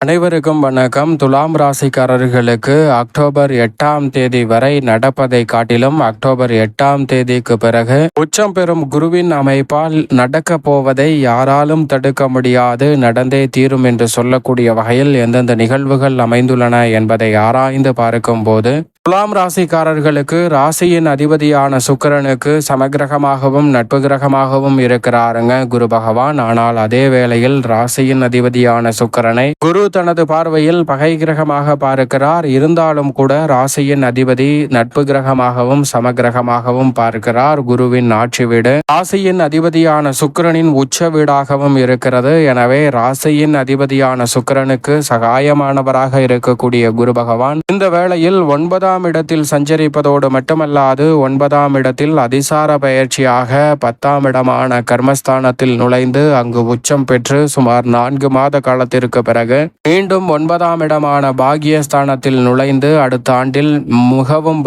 அனைவருக்கும் வணக்கம். துலாம் ராசிக்காரர்களுக்கு அக்டோபர் 8ஆம் தேதி வரை நடப்பதை காட்டிலும் அக்டோபர் 8ஆம் தேதிக்கு பிறகு உச்சம் பெறும் குருவின் அமைப்பால் நடக்க போவதை யாராலும் தடுக்க முடியாது, நடந்தே தீரும் என்று சொல்லக்கூடிய வகையில் எந்தெந்த நிகழ்வுகள் அமைந்துள்ளன என்பதை ஆராய்ந்து பார்க்கும் போது, துலாம் ராசிக்காரர்களுக்கு ராசியின் அதிபதியான சுக்கிரனுக்கு சமகிரகமாகவும் நட்பு கிரகமாகவும் இருக்கிறாருங்க குரு பகவான். ஆனால் அதே வேளையில் ராசியின் அதிபதியான சுக்கிரனை குரு தனது பார்வையில் பகை கிரகமாக பார்க்கிறார். இருந்தாலும் கூட ராசியின் அதிபதி நட்பு கிரகமாகவும் சமகிரகமாகவும் பார்க்கிறார். குருவின் ஆட்சி வீடு ராசியின் அதிபதியான சுக்கிரனின் உச்ச வீடாகவும் இருக்கிறது. எனவே ராசியின் அதிபதியான சுக்கிரனுக்கு சகாயமானவராக இருக்கக்கூடிய குரு பகவான் இந்த வேளையில் 9ஆம் இடத்தில் சஞ்சரிப்பதோடு மட்டுமல்லாது 9ஆம் இடத்தில் அதிசார பயிற்சியாக 10ஆம் இடமான கர்மஸ்தானத்தில் நுழைந்து அங்கு உச்சம் பெற்று சுமார் 4 மாத காலத்திற்கு பிறகு மீண்டும் 9ஆம் இடமான பாகியஸ்தானத்தில் நுழைந்து அடுத்த ஆண்டில் மிகவும்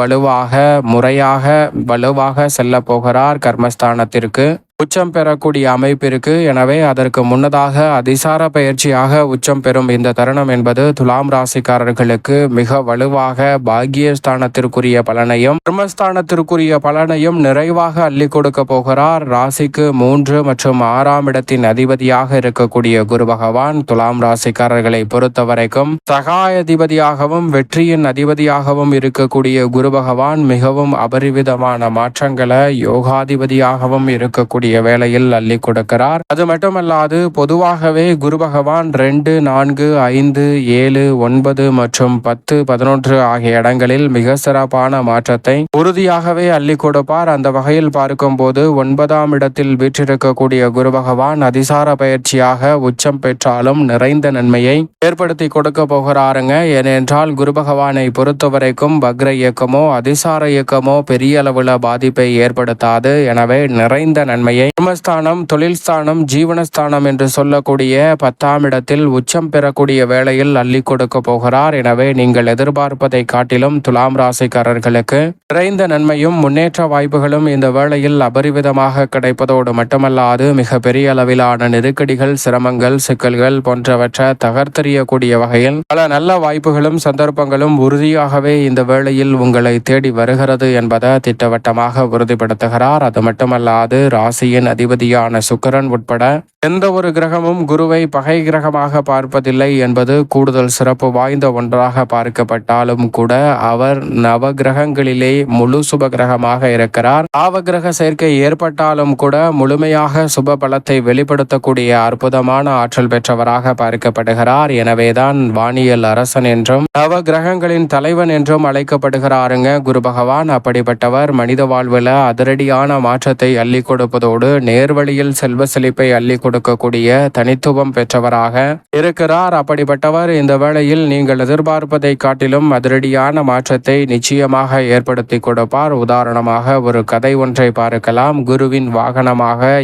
வலுவாக செல்ல போகிறார் கர்மஸ்தானத்திற்கு, உச்சம் பெறக்கூடிய அமைப்பிற்கு. எனவே அதற்கு முன்னதாக அதிசார பயிற்சியாக உச்சம் பெறும் இந்த தருணம் என்பது துலாம் ராசிக்காரர்களுக்கு மிக வலுவாக பாக்கியஸ்தானத்திற்குரிய பலனையும் கர்மஸ்தானத்திற்குரிய பலனையும் நிறைவாக அள்ளி கொடுக்க போகிறார். ராசிக்கு 3 மற்றும் 6ஆம் இடத்தின் அதிபதியாக இருக்கக்கூடிய குரு பகவான் துலாம் ராசிக்காரர்களை பொறுத்தவரைக்கும் சகாயாதிபதியாகவும் வெற்றியின் அதிபதியாகவும் இருக்கக்கூடிய குரு பகவான் மிகவும் அபரிவிதமான மாற்றங்களை யோகாதிபதியாகவும் இருக்கக்கூடிய வேளையில் அள்ளி கொடுக்கிறார். அது மட்டுமல்லாது பொதுவாகவே குரு பகவான் 2, 4, 5, 7, 9 மற்றும் 10, 11 ஆகிய இடங்களில் மிக சிறப்பான மாற்றத்தை உறுதியாகவே அள்ளி கொடுப்பார். அந்த வகையில் பார்க்கும் போது 9ஆம் இடத்தில் வீற்றிருக்கக்கூடிய குரு பகவான் அதிசார பயிற்சியாக உச்சம் பெற்றாலும் நிறைந்த நன்மையை ஏற்படுத்தி கொடுக்க போகிறாருங்க. ஏனென்றால் குரு பகவானை பொறுத்தவரைக்கும் வக்ர இயக்கமோ அதிசார இயக்கமோ பெரிய அளவுல பாதிப்பை ஏற்படுத்தாது. எனவே நிறைந்த நன்மையை கர்மஸ்தானம், தொழில் ஸ்தானம், ஜீவனஸ்தானம் என்று சொல்லக்கூடிய 10ஆம் இடத்தில் உச்சம் பெறக்கூடிய வேளையில் அள்ளி கொடுக்க போகிறார். எனவே நீங்கள் எதிர்பார்ப்பதை காட்டிலும் துலாம் ராசிக்காரர்களுக்கு நிறைந்த நன்மையும் முன்னேற்ற வாய்ப்புகளும் இந்த வேளையில் அபரிவிதமாக கிடைப்பதோடு மட்டுமல்லாது மிக பெரிய அளவிலான நெருக்கடிகள், சிரமங்கள், சிக்கல்கள் போன்றவற்றை தகர்த்தெறியக்கூடிய வகையில் பல நல்ல வாய்ப்புகளும் சந்தர்ப்பங்களும் உறுதியாகவே இந்த வேளையில் உங்களை தேடி வருகிறது என்பதை திட்டவட்டமாக உறுதிப்படுத்துகிறார். அது மட்டுமல்லாது ராசியின் அதிபதியான சுக்கிரன் உட்பட எந்த ஒரு கிரகமும் குருவை பகை கிரகமாக பார்ப்பதில்லை என்பது கூடுதல் சிறப்பு வாய்ந்த ஒன்றாக பார்க்கப்பட்டாலும் கூட அவர் நவ கிரகங்களிலே முழு சுப கிரகமாக இருக்கிறார். பாவகிரக சேர்க்கை ஏற்பட்டாலும் கூட முழுமையாக சுப பலத்தை வெளிப்படுத்தக்கூடிய அற்புதமான ஆற்றல் பெற்றவராக பார்க்கப்படுகிறார். எனவேதான் வானியல் அரசன் என்றும் நவ கிரகங்களின் தலைவன் என்றும் அழைக்கப்படுகிறாருங்க குரு பகவான். அப்படிப்பட்டவர் மனித வாழ்வில் அதிரடியான மாற்றத்தை அள்ளி கொடுப்பதோடு நேர்வழியில் செல்வ செழிப்பை அள்ளி கொடுக்கக்கூடிய தனித்துவம் பெற்றவராக இருக்கிறார். அப்படிப்பட்டவர் இந்த வேளையில் நீங்கள் எதிர்பார்ப்பதை காட்டிலும் அதிரடியான மாற்றத்தை நிச்சயமாக ஏற்படுத்தி கொடுப்பார். உதாரணமாக ஒரு கதை ஒன்றை பார்க்கலாம். குருவின் வாகனமாக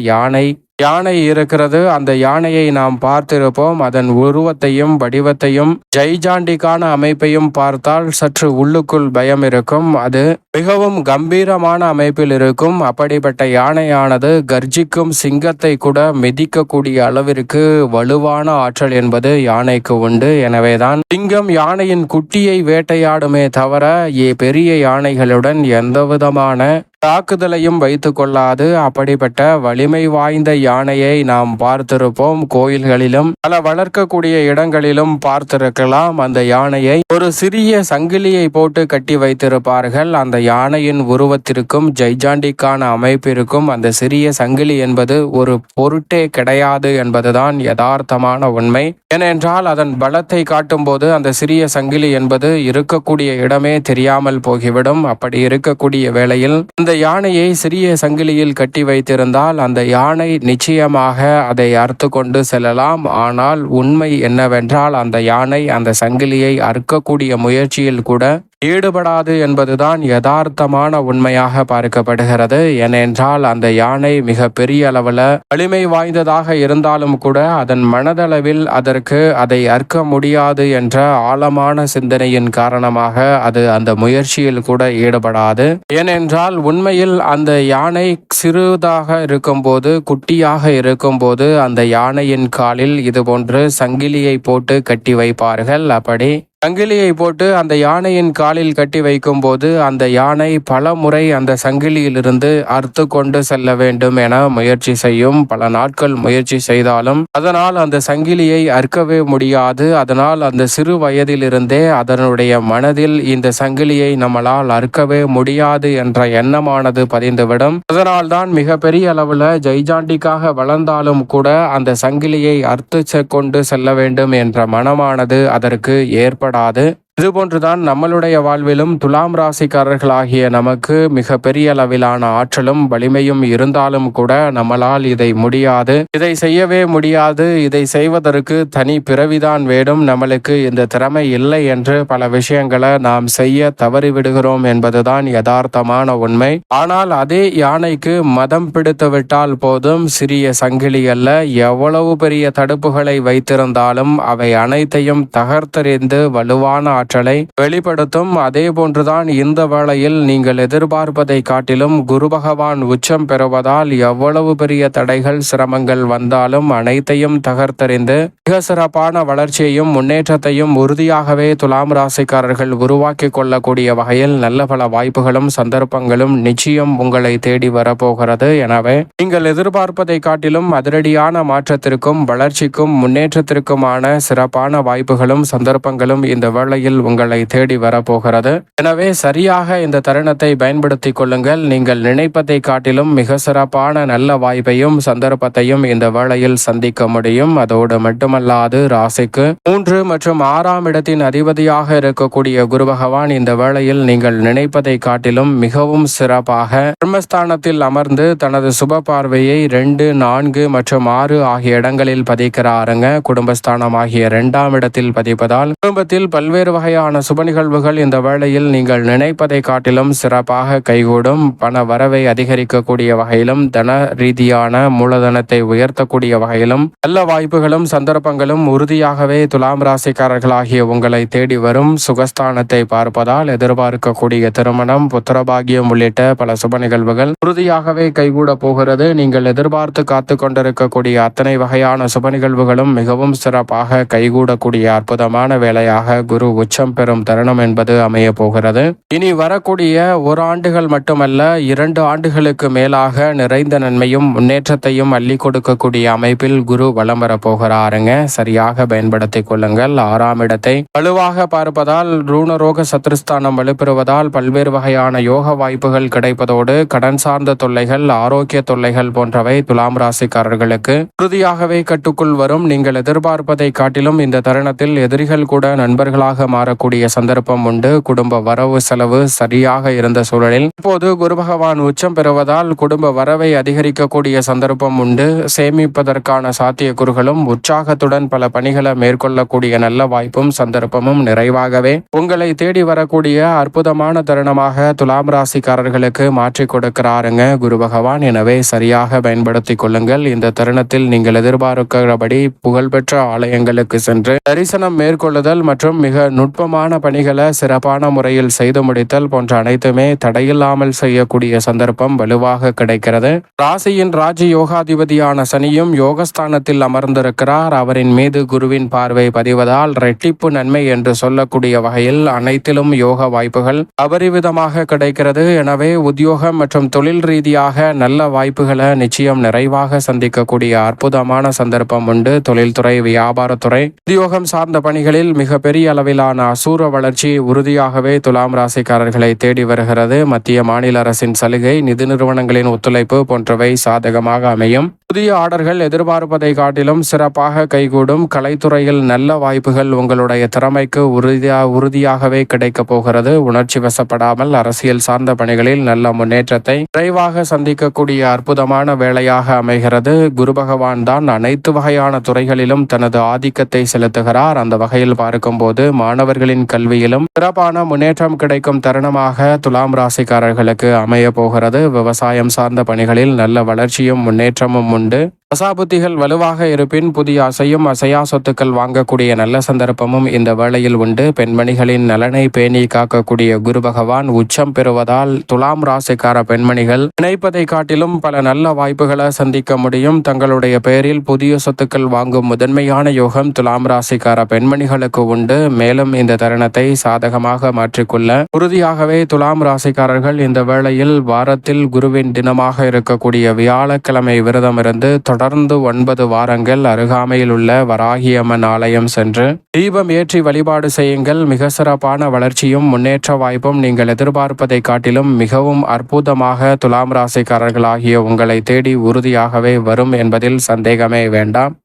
யானை இருக்கிறது. அந்த யானையை நாம் பார்த்திருப்போம். அதன் உருவத்தையும் வடிவத்தையும் ஜெய்ஜாண்டிக்கான அமைப்பையும் பார்த்தால் சற்று உள்ளுக்குள் பயம் இருக்கும். அது மிகவும் கம்பீரமான அமைப்பில் இருக்கும். அப்படிப்பட்ட யானையானது கர்ஜிக்கும் சிங்கத்தை கூட மிதிக்கக்கூடிய அளவிற்கு வலுவான ஆற்றல் என்பது யானைக்கு உண்டு. எனவேதான் சிங்கம் யானையின் குட்டியை வேட்டையாடுமே தவிர பெரிய யானைகளுடன் எந்தவிதமான தாக்குதலையும் வைத்து கொள்ளாது. அப்படிப்பட்ட வலிமை வாய்ந்த யானையை நாம் பார்த்திருப்போம். கோயில்களிலும் பல வளர்க்கக்கூடிய இடங்களிலும் பார்த்திருக்கலாம். அந்த யானையை ஒரு சிறிய சங்கிலியை போட்டு கட்டி வைத்திருப்பார்கள். அந்த யானையின் உருவத்திற்கும் ஜெய்ஜாண்டிக்கான அமைப்பிற்கும் அந்த சிறிய சங்கிலி என்பது ஒரு பொருட்டே கிடையாது என்பதுதான் யதார்த்தமான உண்மை. ஏனென்றால் அதன் பலத்தை காட்டும் போது அந்த சிறிய சங்கிலி என்பது இருக்கக்கூடிய இடமே தெரியாமல் போகிவிடும். அப்படி இருக்கக்கூடிய வேளையில் அந்த யானையை சிறிய சங்கிலியில் கட்டி வைத்திருந்தால் அந்த யானை நிச்சயமாக அதை அறுத்து கொண்டு செல்லலாம். ஆனால் உண்மை என்னவென்றால் அந்த யானை அந்த சங்கிலியை அறுக்கக்கூடிய முயற்சியில் கூட ஈடுபடாது என்பதுதான் யதார்த்தமான உண்மையாக பார்க்கப்படுகிறது. ஏனென்றால் அந்த யானை மிக பெரிய அளவில் வலிமை வாய்ந்ததாக இருந்தாலும் கூட அதன் மனதளவில் அதற்கு அதை அற்க முடியாது என்ற ஆழமான சிந்தனையின் காரணமாக அது அந்த முயற்சியில் கூட ஈடுபடாது. ஏனென்றால் உண்மையில் அந்த யானை சிறிதாக இருக்கும்போது, குட்டியாக இருக்கும்போது அந்த யானையின் காலில் இதுபோன்று சங்கிலியை போட்டு கட்டி வைப்பார்கள். அப்படி சங்கிலியை போட்டு அந்த யானையின் காலில் கட்டி வைக்கும் போது அந்த யானை பல முறை அந்த சங்கிலியிலிருந்து அறுத்து கொண்டு செல்ல வேண்டும் என முயற்சி செய்யும். பல நாட்கள் முயற்சி செய்தாலும் அதனால் அந்த சங்கிலியை அறுக்கவே முடியாது. அதனால் அந்த சிறு வயதிலிருந்தே அதனுடைய மனதில் இந்த சங்கிலியை நம்மளால் அறுக்கவே முடியாது என்ற எண்ணமானது பதிந்துவிடும். அதனால் தான் மிக பெரிய அளவில் ஜெய்ஜாண்டிக்காக வளர்ந்தாலும் கூட அந்த சங்கிலியை அறுத்து கொண்டு செல்ல வேண்டும் என்ற மனமானது அதற்கு ஏற்படாது. இதுபோன்றுதான் நம்மளுடைய வாழ்விலும் துலாம் ராசிக்காரர்களாகிய நமக்கு மிக பெரிய அளவிலான ஆற்றலும் வலிமையும் இருந்தாலும் கூட நம்மளால் இதை முடியாது, இதை செய்யவே முடியாது, இதை செய்வதற்கு தனி பிறவிதான் வேண்டும், நம்மளுக்கு இந்த திறமை இல்லை என்று பல விஷயங்களை நாம் செய்ய தவறிவிடுகிறோம் என்பதுதான் யதார்த்தமான உண்மை. ஆனால் அதே யானைக்கு மதம் பிடித்து விட்டால் போதும், சிறிய சங்கிலி அல்ல, எவ்வளவு பெரிய தடுப்புகளை வைத்திருந்தாலும் அவை அனைத்தையும் தகர்த்தெறிந்து வலுவான ஆற்றலை வெளிப்படுத்தும். அதே போன்றுதான் இந்த வேளையில் நீங்கள் எதிர்பார்ப்பதை காட்டிலும் குரு பகவான் உச்சம் பெறுவதால் எவ்வளவு பெரிய தடைகள் சிரமங்கள் வந்தாலும் அனைத்தையும் தகர்த்தெறிந்து மிக சிறப்பான வளர்ச்சியையும் முன்னேற்றத்தையும் உறுதியாகவே துலாம் ராசிக்காரர்கள் உருவாக்கி கொள்ளக்கூடிய வகையில் நல்ல பல வாய்ப்புகளும் சந்தர்ப்பங்களும் நிச்சயம் உங்களை தேடி வரப்போகிறது. எனவே நீங்கள் எதிர்பார்ப்பதை காட்டிலும் அதிரடியான மாற்றத்திற்கும் வளர்ச்சிக்கும் முன்னேற்றத்திற்குமான சிறப்பான வாய்ப்புகளும் சந்தர்ப்பங்களும் இந்த வேளையில் உங்களை தேடி வரப்போகிறது. எனவே சரியாக இந்த தருணத்தை பயன்படுத்திக் கொள்ளுங்கள். நீங்கள் நினைப்பதை காட்டிலும் மிக சிறப்பான நல்ல வாய்ப்பையும் சந்தர்ப்பத்தையும் இந்த வேளையில் சந்திக்க முடியும். அதோடு மட்டுமல்லாது ராசிக்கு 3 மற்றும் 6ஆம் இடத்தின் அதிபதியாக இருக்கக்கூடிய குரு பகவான் இந்த வேளையில் நீங்கள் நினைப்பதை காட்டிலும் மிகவும் சிறப்பாக கர்மஸ்தானத்தில் அமர்ந்து தனது சுப பார்வையை 2, 4 மற்றும் 6 ஆகிய இடங்களில் பதிக்கிறாருங்க. குடும்பஸ்தானம் ஆகிய 2ஆம் இடத்தில் பதிப்பதால் குடும்பத்தில் பல்வேறு வகையான சுப நிகழ்வுகள் இந்த வேளையில் நீங்கள் நினைப்பதை காட்டிலும் சிறப்பாக கைகூடும். பண வரவை அதிகரிக்கக்கூடிய வகையிலும் தன ரீதியான மூலதனத்தை உயர்த்தக்கூடிய வகையிலும் நல்ல வாய்ப்புகளும் சந்தர்ப்பங்களும் உறுதியாகவே துலாம் ராசிக்காரர்களாகிய உங்களை தேடி வரும். சுகஸ்தானத்தை பார்ப்பதால் எதிர்பார்க்கக்கூடிய திருமணம், புத்திரபாகியம் உள்ளிட்ட பல சுப நிகழ்வுகள் உறுதியாகவே கைகூட போகிறது. நீங்கள் எதிர்பார்த்து காத்து கொண்டிருக்கக்கூடிய அத்தனை வகையான சுப நிகழ்வுகளும் மிகவும் சிறப்பாக கைகூடக்கூடிய அற்புதமான வேலையாக குரு உச்சம் பெறும் தருணம் என்பது அமைய போகிறது. இனி வரக்கூடிய 1 ஆண்டுகள் மட்டுமல்ல, 2 ஆண்டுகளுக்கு மேலாக நிறைந்த நன்மையும் முன்னேற்றத்தையும் அள்ளி கொடுக்கக்கூடிய அமைப்பில் குரு வலம் வர போகிறாருங்க. சரியாக பயன்படுத்திக் கொள்ளுங்கள். 6ஆம் இடத்தை வலுவாக பார்ப்பதால் ரூணரோக சத்ருஸ்தானம் வலுப்பெறுவதால் பல்வேறு வகையான யோக வாய்ப்புகள் கிடைப்பதோடு கடன் சார்ந்த தொல்லைகள், ஆரோக்கிய தொல்லைகள் போன்றவை துலாம் ராசிக்காரர்களுக்கு உறுதியாகவே கட்டுக்குள் வரும். நீங்கள் எதிர்பார்ப்பதை காட்டிலும் இந்த தருணத்தில் எதிரிகள் கூட நண்பர்களாக மாறக்கூடிய சந்தர்ப்பம் உண்டு. குடும்ப வரவு செலவு சரியாக இருந்த சூழலில் இப்போது குரு பகவான் உச்சம் பெறுவதால் குடும்ப வரவை அதிகரிக்கக்கூடிய சந்தர்ப்பம் உண்டு. சேமிப்பதற்கான சாத்தியக்கூறுகளும் உற்சாகத்துடன் பல பணிகளை மேற்கொள்ளக்கூடிய நல்ல வாய்ப்பும் சந்தர்ப்பமும் நிறைவாகவே உங்களை தேடி வரக்கூடிய அற்புதமான தருணமாக துலாம் ராசிக்காரர்களுக்கு மாற்றி கொடுக்கிறாருங்க குரு பகவான். எனவே சரியாக பயன்படுத்திக் கொள்ளுங்கள். இந்த தருணத்தில் நீங்கள் எதிர்பார்க்கிறபடி புகழ்பெற்ற ஆலயங்களுக்கு சென்று தரிசனம் மேற்கொள்ளுதல் மற்றும் மிக நுட்பமான பணிகளை சிறப்பான முறையில் செய்து முடித்தல் போன்ற அனைத்துமே தடையில்லாமல் செய்யக்கூடிய சந்தர்ப்பம் வலுவாக கிடைக்கிறது. ராசியின் ராஜ யோகாதிபதியான சனியும் யோகஸ்தானத்தில் அமர்ந்திருக்கிறார். அவரின் மீது குருவின் பார்வை பதிவதால் ரெட்டிப்பு நன்மை என்று சொல்லக்கூடிய வகையில் அனைத்திலும் யோக வாய்ப்புகள் அபரிவிதமாக கிடைக்கிறது. எனவே உத்தியோகம் மற்றும் தொழில் ரீதியாக நல்ல வாய்ப்புகளை நிச்சயம் நிறைவாக சந்திக்கக்கூடிய அற்புதமான சந்தர்ப்பம் உண்டு. தொழில்துறை, வியாபாரத்துறை, உத்தியோகம் சார்ந்த பணிகளில் மிக பெரிய அளவிலான அசூர வளர்ச்சி உறுதியாகவே துலாம் ராசிக்காரர்களை தேடி வருகிறது. மத்திய மாநில அரசின் சலுகை, நிதி நிறுவனங்களின் ஒத்துழைப்பு போன்றவை சாதகமாக அமையும். புதிய ஆர்டர்கள் எதிர்பார்ப்பதை காட்டிலும் சிறப்பாக கைகூடும். கலைத்துறையில் நல்ல வாய்ப்புகள் உங்களுடைய திறமைக்கு உறுதியாகவே கிடைக்க போகிறது. உணர்ச்சி வசப்படாமல் அரசியல் சார்ந்த பணிகளில் நல்ல முன்னேற்றத்தை விரைவாக சந்திக்கக்கூடிய அற்புதமான வேளையாக அமைகிறது. குரு பகவான் தான் அனைத்து வகையான துறைகளிலும் தனது ஆதிக்கத்தை செலுத்துகிறார். அந்த வகையில் பார்க்கும்போது மாணவ மாணவர்களின் கல்வியிலும் சிறப்பான முன்னேற்றம் கிடைக்கும் தருணமாக துலாம் ராசிக்காரர்களுக்கு அமைய போகிறது. விவசாயம் சார்ந்த பணிகளில் நல்ல வளர்ச்சியும் முன்னேற்றமும் உண்டு. தசாபுத்திகள் வலுவாக இருப்பின் புதிய அசையும் அசையா சொத்துக்கள் வாங்கக்கூடிய நல்ல சந்தர்ப்பமும் இந்த வேளையில் உண்டு. பெண்மணிகளின் நலனை பேணி காக்கக்கூடிய குரு பகவான் உச்சம் பெறுவதால் துலாம் ராசிக்கார பெண்மணிகள் நினைப்பதை காட்டிலும் பல நல்ல வாய்ப்புகளை சந்திக்க முடியும். தங்களுடைய பெயரில் புதிய சொத்துக்கள் வாங்கும் முதன்மையான யோகம் துலாம் ராசிக்கார பெண்மணிகளுக்கு உண்டு. மேலும் இந்த தருணத்தை சாதகமாக மாற்றிக்கொள்ள உறுதியாகவே துலாம் ராசிக்காரர்கள் இந்த வேளையில் வாரத்தில் குருவின் தினமாக இருக்கக்கூடிய வியாழக்கிழமை விரதம் இருந்து தொடர்ந்து 9 வாரங்கள் அருகாமையில் உள்ள வராகியம்மன் ஆலயம் சென்று தீபம் ஏற்றி வழிபாடு செய்யுங்கள். மிக சிறப்பான வளர்ச்சியும் முன்னேற்ற வாய்ப்பும் நீங்கள் எதிர்பார்ப்பதை காட்டிலும் மிகவும் அற்புதமாக துலாம் ராசிக்காரர்களாகிய உங்களை தேடி உறுதியாகவே வரும் என்பதில் சந்தேகமே வேண்டாம்.